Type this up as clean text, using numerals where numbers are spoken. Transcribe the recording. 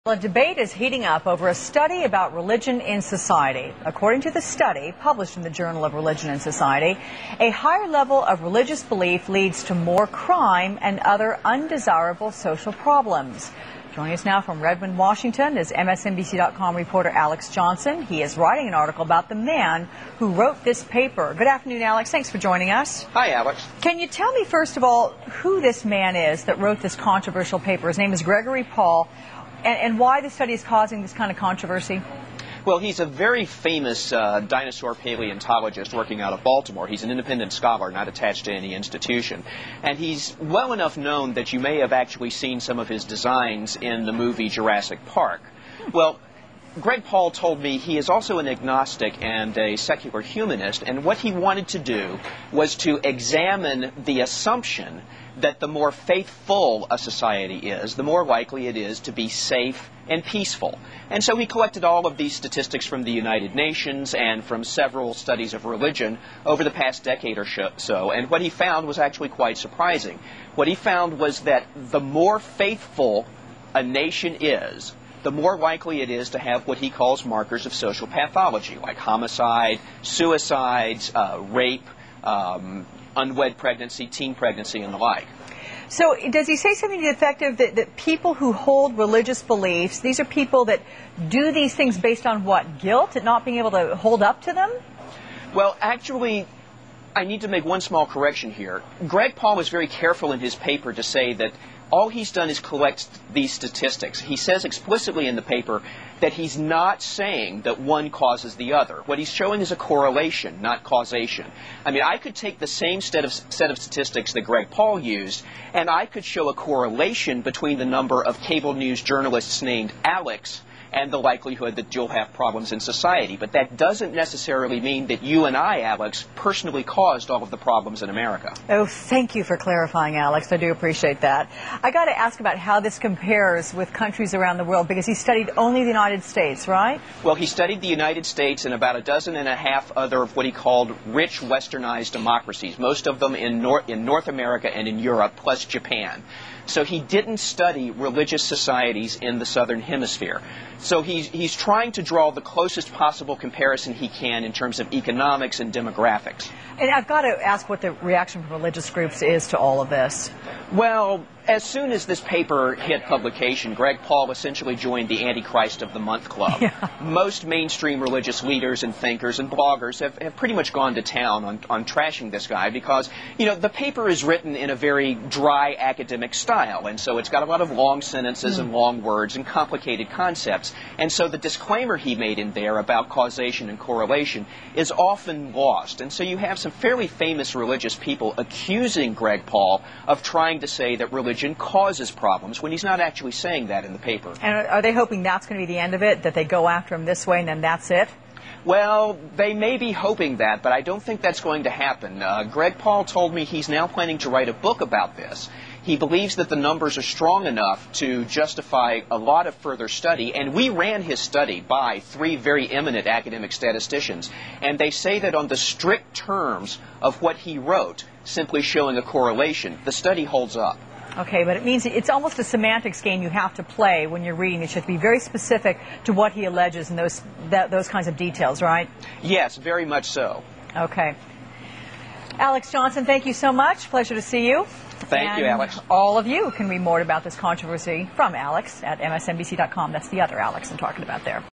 A debate is heating up over a study about religion in society. According to the study, published in the Journal of Religion and Society, a higher level of religious belief leads to more crime and other undesirable social problems. Joining us now from Redmond, Washington is MSNBC.com reporter Alex Johnson. He is writing an article about the man who wrote this paper. Good afternoon, Alex. Thanks for joining us. Hi, Alex. Can you tell me, first of all, who this man is that wrote this controversial paper? His name is Gregory Paul. And why the study is causing this kind of controversy? Well, he's a very famous dinosaur paleontologist working out of Baltimore. He's an independent scholar, not attached to any institution. And he's well enough known that you may have actually seen some of his designs in the movie Jurassic Park. Well, Greg Paul told me he is also an agnostic and a secular humanist, and what he wanted to do was to examine the assumption that the more faithful a society is, the more likely it is to be safe and peaceful. And so he collected all of these statistics from the United Nations and from several studies of religion over the past decade or so, and what he found was actually quite surprising. What he found was that the more faithful a nation is, the more likely it is to have what he calls markers of social pathology, like homicide, suicides, rape, unwed pregnancy, teen pregnancy, and the like. So does he say something to the effect of that people who hold religious beliefs, these are people that do these things based on what? Guilt at not being able to hold up to them? Well, actually, I need to make one small correction here. Greg Paul was very careful in his paper to say that all he's done is collect these statistics. He says explicitly in the paper that he's not saying that one causes the other. What he's showing is a correlation, not causation. I mean, I could take the same set of statistics that Greg Paul used, and I could show a correlation between the number of cable news journalists named Alex and the likelihood that you'll have problems in society. But that doesn't necessarily mean that you and I, Alex, personally caused all of the problems in America. Oh, thank you for clarifying, Alex. I do appreciate that. I got to ask about how this compares with countries around the world, because he studied only the United States, right? Well, he studied the United States and about a dozen and a half other of what he called rich westernized democracies, most of them in North America and in Europe, plus Japan. So he didn't study religious societies in the Southern Hemisphere. So he's trying to draw the closest possible comparison he can in terms of economics and demographics. And I've got to ask what the reaction from religious groups is to all of this. Well, as soon as this paper hit publication, Greg Paul essentially joined the Antichrist of the Month Club. Yeah. Most mainstream religious leaders and thinkers and bloggers have pretty much gone to town on trashing this guy because, you know, the paper is written in a very dry academic style, and so it's got a lot of long sentences and long words and complicated concepts. And so the disclaimer he made in there about causation and correlation is often lost. And so you have some fairly famous religious people accusing Greg Paul of trying to say that religion causes problems when he's not actually saying that in the paper. And are they hoping that's going to be the end of it, that they go after him this way and then that's it? Well, they may be hoping that, but I don't think that's going to happen. Greg Paul told me he's now planning to write a book about this. He believes that the numbers are strong enough to justify a lot of further study, and we ran his study by 3 very eminent academic statisticians, and they say that on the strict terms of what he wrote, simply showing a correlation, the study holds up. Okay, but it means it's almost a semantics game you have to play when you're reading. You should be very specific to what he alleges and those kinds of details, right? Yes, very much so. Okay. Alex Johnson, thank you so much. Pleasure to see you. Thank you, Alex. All of you can read more about this controversy from Alex at MSNBC.com. That's the other Alex I'm talking about there.